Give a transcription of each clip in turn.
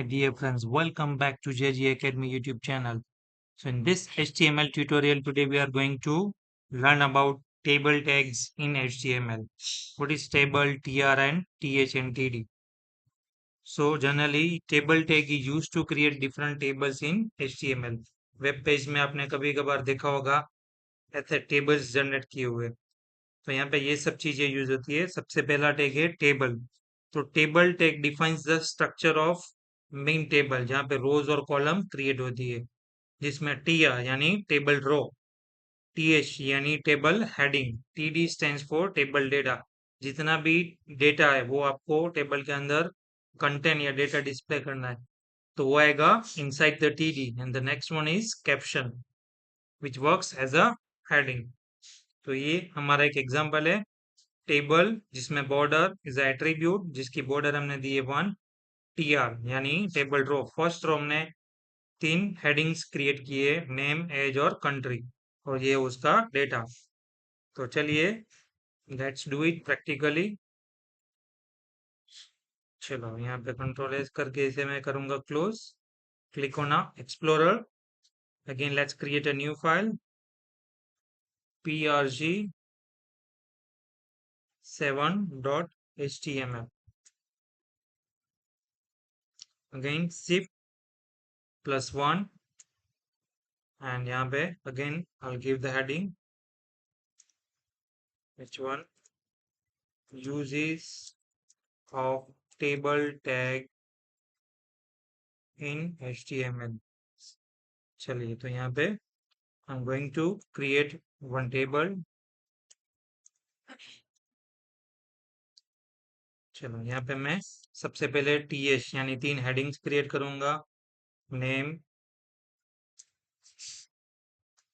dear friends, welcome back to JG Academy YouTube channel. So in this HTML tutorial today we are going to learn about table tags in HTML. What is table, tr and th and td? So generally table tag is used to create different tables in HTML. Web page में आपने कभी कभार देखा होगा ऐसे tables generate किए हुए, तो यहाँ पे ये सब चीजें यूज होती है। सबसे पहला टैग है टेबल। तो table tag defines the structure of main table, जहाँ पे रोज और कॉलम क्रिएट होती है, जिसमें टीआर यानी टेबल रो, टीएच यानी table heading, TD stands for table data. जितना भी डेटा है वो आपको टेबल के अंदर कंटेंट या डेटा डिस्प्ले करना है, तो वो आएगा inside the TD. And the next one is caption which works as a heading. तो ये हमारा एक एग्जांपल है टेबल जिसमें बॉर्डर इज एट्रीब्यूट, जिसकी बॉर्डर हमने दी है 1, टीआर यानी टेबल रो। फर्स्ट रो हमने 3 हेडिंग्स क्रिएट किए, नेम, एज और कंट्री, और ये उसका डेटा। तो चलिए लेट्स डू इट प्रैक्टिकली। चलो यहाँ पे कंट्रोल एस करके इसे मैं करूंगा close. Click on explorer. Again let's create a new file prg7.html। Again shift+1 and यहाँ पे again I'll give the heading which one, uses of table tag in HTML। चलिए तो यहाँ पे I'm going to create one table। चलो यहाँ पे मैं सबसे पहले टीएच यानी 3 हेडिंग्स क्रिएट करूंगा। नेम,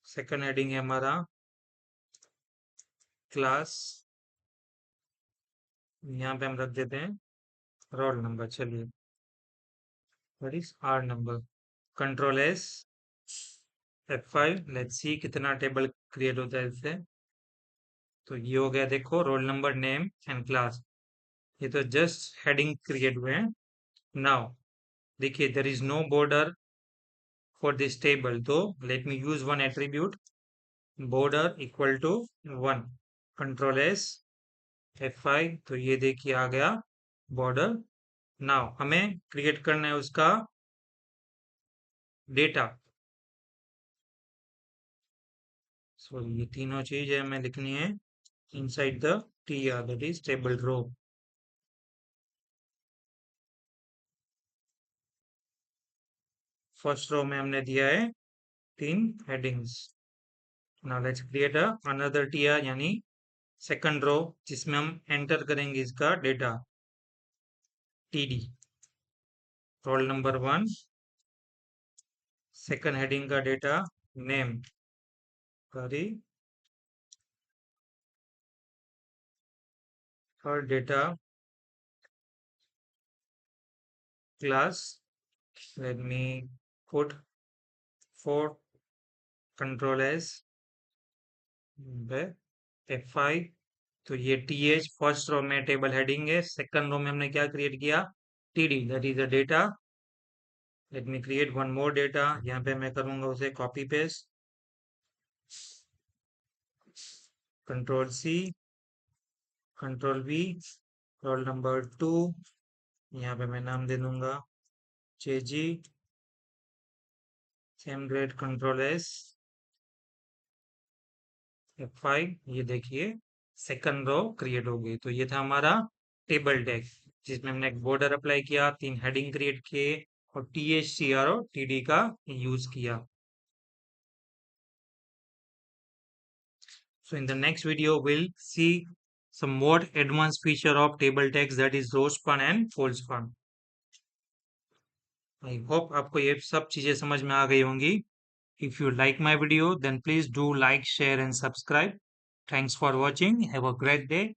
सेकंड हेडिंग है हमारा क्लास, यहाँ पे हम रख देते हैं रोल नंबर। चलिए what is R number. Control S F5। Let's see कितना टेबल क्रिएट होता है इससे। तो ये हो गया, देखो roll number, name and class. ये तो जस्ट हेडिंग क्रिएट हुए हैं। नाउ देखिए there is no border for this table, तो let me use one attribute, border equal to 1। Control S F5। तो ये देखिए आ गया बॉर्डर। नाउ हमें क्रिएट करना है उसका डेटा। सो ये तीनों चीज हमें लिखनी है inside the TR, that is table row. First row में हमने दिया है 3 headings. Now let's create another TR यानी सेकंड रो, जिसमें हम एंटर करेंगे इसका data, TD, roll number 1, second heading का data name, sorry, third data class. Let me put 4, control S F5। तो ये टीएच फर्स्ट रो में टेबल हेडिंग है, सेकंड रो में हमने क्या क्रिएट किया, TD, that is the data. Let me create one more data, यहाँ पे मैं करूंगा उसे copy paste, control C, control V, roll number 2, यहाँ पे मैं नाम दे दूंगा J G, same grade, control S F5। ये देखिए सेकंड रो क्रिएट हो गई। तो ये था हमारा टेबल टैग, जिसमें हमने एक बॉर्डर अप्लाई किया, 3 हेडिंग क्रिएट किए और टीएच, टीआर और टीडी का यूज किया। So in the next video, we'll see some more advanced feature of table tags, that is row span and fold span। I hope आपको ये सब चीजें समझ में आ गई होंगी। If you like my video, then please do like, share and subscribe. Thanks for watching. Have a great day.